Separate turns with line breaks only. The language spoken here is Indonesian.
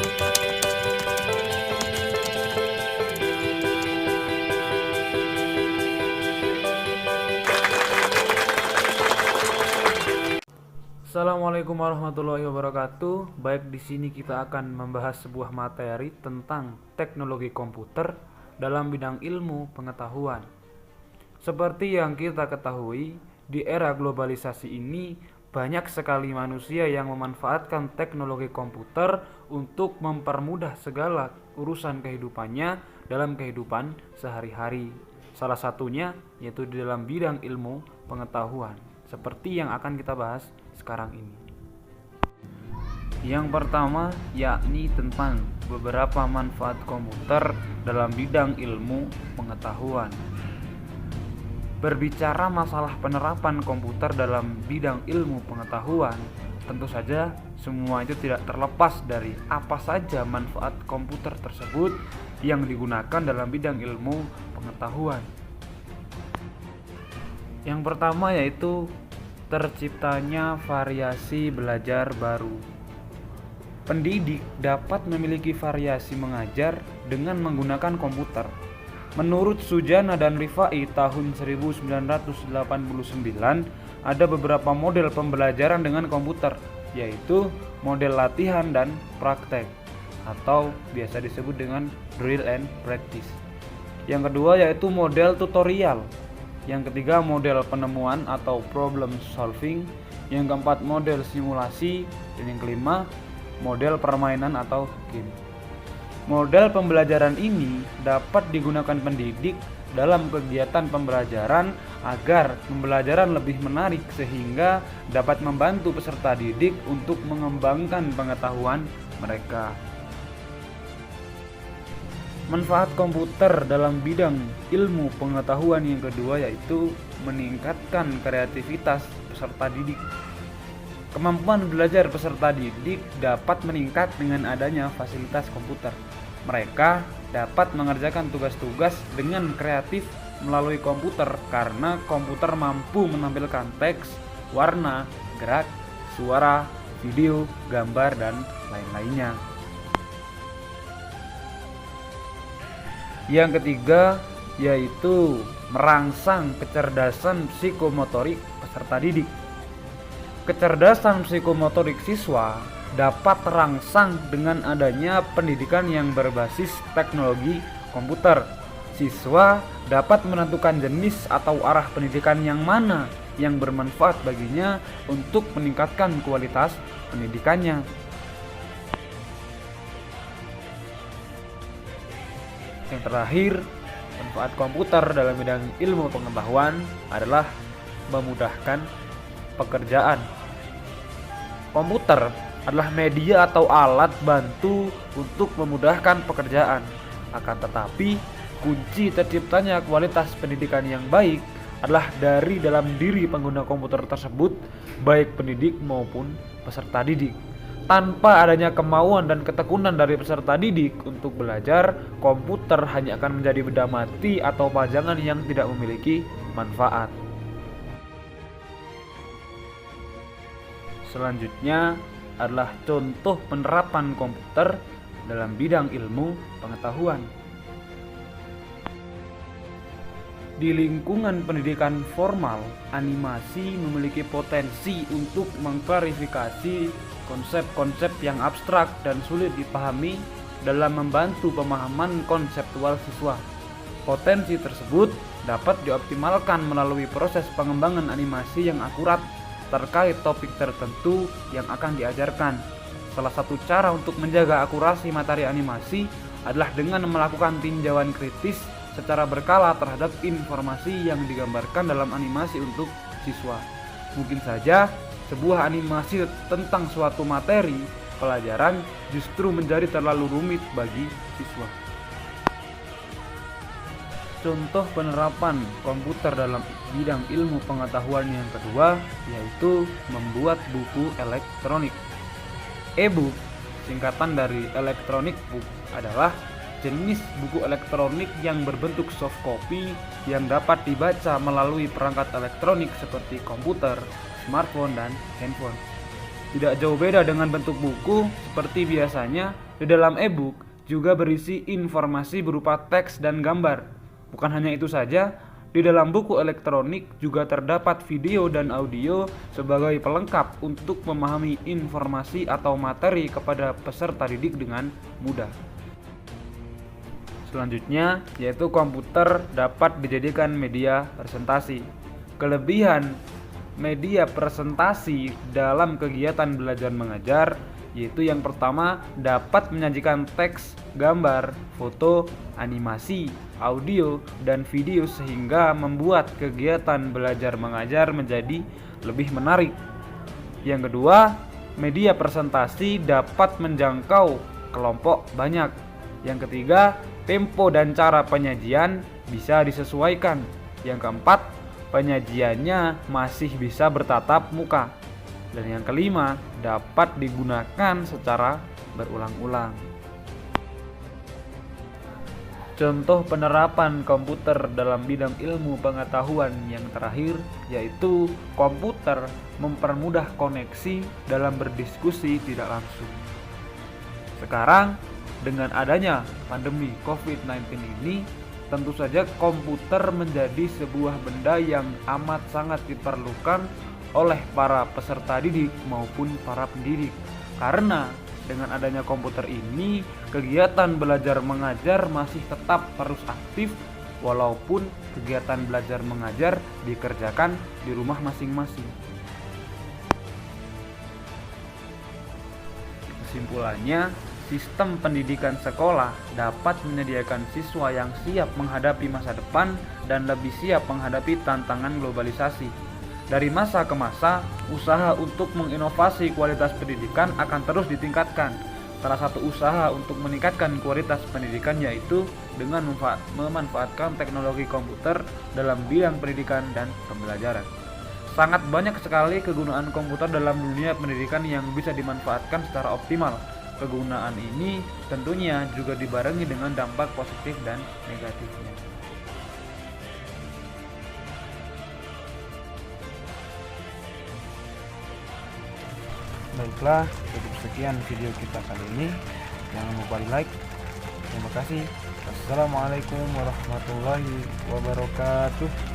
Assalamualaikum warahmatullahi wabarakatuh. Baik, di sini kita akan membahas sebuah materi tentang teknologi komputer dalam bidang ilmu pengetahuan. Seperti yang kita ketahui, di era globalisasi ini banyak sekali manusia yang memanfaatkan teknologi komputer untuk mempermudah segala urusan kehidupannya dalam kehidupan sehari-hari. Salah satunya yaitu di dalam bidang ilmu pengetahuan, seperti yang akan kita bahas sekarang ini. Yang pertama yakni tentang beberapa manfaat komputer dalam bidang ilmu pengetahuan. Berbicara masalah penerapan komputer dalam bidang ilmu pengetahuan, tentu saja semua itu tidak terlepas dari apa saja manfaat komputer tersebut yang digunakan dalam bidang ilmu pengetahuan. Yang pertama yaitu terciptanya variasi belajar baru. Pendidik dapat memiliki variasi mengajar dengan menggunakan komputer. Menurut Sujana dan Rifai tahun 1989, ada beberapa model pembelajaran dengan komputer, yaitu model latihan dan praktek, atau biasa disebut dengan drill and practice. Yang kedua yaitu model tutorial. Yang ketiga model penemuan atau problem solving. Yang keempat model simulasi. Dan yang kelima model permainan atau game. Model pembelajaran ini dapat digunakan pendidik dalam kegiatan pembelajaran agar pembelajaran lebih menarik sehingga dapat membantu peserta didik untuk mengembangkan pengetahuan mereka. Manfaat komputer dalam bidang ilmu pengetahuan yang kedua yaitu meningkatkan kreativitas peserta didik. Kemampuan belajar peserta didik dapat meningkat dengan adanya fasilitas komputer. Mereka dapat mengerjakan tugas-tugas dengan kreatif melalui komputer karena komputer mampu menampilkan teks, warna, gerak, suara, video, gambar, dan lain-lainnya. Yang ketiga yaitu merangsang kecerdasan psikomotorik peserta didik. Kecerdasan psikomotorik siswa dapat terangsang dengan adanya pendidikan yang berbasis teknologi komputer. Siswa dapat menentukan jenis atau arah pendidikan yang mana yang bermanfaat baginya untuk meningkatkan kualitas pendidikannya. Yang terakhir, manfaat komputer dalam bidang ilmu pengetahuan adalah memudahkan pekerjaan. Komputer adalah media atau alat bantu untuk memudahkan pekerjaan. Akan tetapi, kunci terciptanya kualitas pendidikan yang baik adalah dari dalam diri pengguna komputer tersebut, baik pendidik maupun peserta didik. Tanpa adanya kemauan dan ketekunan dari peserta didik untuk belajar, komputer hanya akan menjadi benda mati atau pajangan yang tidak memiliki manfaat. Selanjutnya adalah contoh penerapan komputer dalam bidang ilmu pengetahuan. Di lingkungan pendidikan formal, animasi memiliki potensi untuk mengklarifikasi konsep-konsep yang abstrak dan sulit dipahami dalam membantu pemahaman konseptual siswa. Potensi tersebut dapat dioptimalkan melalui proses pengembangan animasi yang akurat terkait topik tertentu yang akan diajarkan. Salah satu cara untuk menjaga akurasi materi animasi adalah dengan melakukan tinjauan kritis secara berkala terhadap informasi yang digambarkan dalam animasi untuk siswa. Mungkin saja sebuah animasi tentang suatu materi pelajaran justru menjadi terlalu rumit bagi siswa. Contoh penerapan komputer dalam bidang ilmu pengetahuan yang kedua yaitu membuat buku elektronik. E-book, singkatan dari electronic book, adalah jenis buku elektronik yang berbentuk soft copy yang dapat dibaca melalui perangkat elektronik seperti komputer, smartphone, dan handphone. Tidak jauh beda dengan bentuk buku seperti biasanya, Di dalam e-book juga berisi informasi berupa teks dan gambar. Bukan hanya itu saja, di dalam buku elektronik juga terdapat video dan audio sebagai pelengkap untuk memahami informasi atau materi kepada peserta didik dengan mudah. Selanjutnya, yaitu komputer dapat dijadikan media presentasi. Kelebihan media presentasi dalam kegiatan belajar mengajar yaitu yang pertama, dapat menyajikan teks, gambar, foto, animasi, audio, dan video sehingga membuat kegiatan belajar mengajar menjadi lebih menarik. Yang kedua, media presentasi dapat menjangkau kelompok banyak. Yang ketiga, tempo dan cara penyajian bisa disesuaikan. Yang keempat, penyajiannya masih bisa bertatap muka. Dan yang kelima, dapat digunakan secara berulang-ulang. Contoh penerapan komputer dalam bidang ilmu pengetahuan yang terakhir yaitu komputer mempermudah koneksi dalam berdiskusi tidak langsung. Sekarang, dengan adanya pandemi COVID-19 ini, tentu saja komputer menjadi sebuah benda yang amat sangat diperlukan oleh para peserta didik maupun para pendidik. Karena dengan adanya komputer ini, kegiatan belajar mengajar masih tetap terus aktif walaupun kegiatan belajar mengajar dikerjakan di rumah masing-masing. Kesimpulannya, sistem pendidikan sekolah dapat menyediakan siswa yang siap menghadapi masa depan dan lebih siap menghadapi tantangan globalisasi. Dari masa ke masa, usaha untuk menginovasi kualitas pendidikan akan terus ditingkatkan. Salah satu usaha untuk meningkatkan kualitas pendidikan yaitu dengan memanfaatkan teknologi komputer dalam bidang pendidikan dan pembelajaran. Sangat banyak sekali kegunaan komputer dalam dunia pendidikan yang bisa dimanfaatkan secara optimal. Kegunaan ini tentunya juga dibarengi dengan dampak positif dan negatifnya. Baiklah, cukup sekian video kita kali ini. Jangan lupa di like. Terima kasih. Assalamualaikum warahmatullahi wabarakatuh.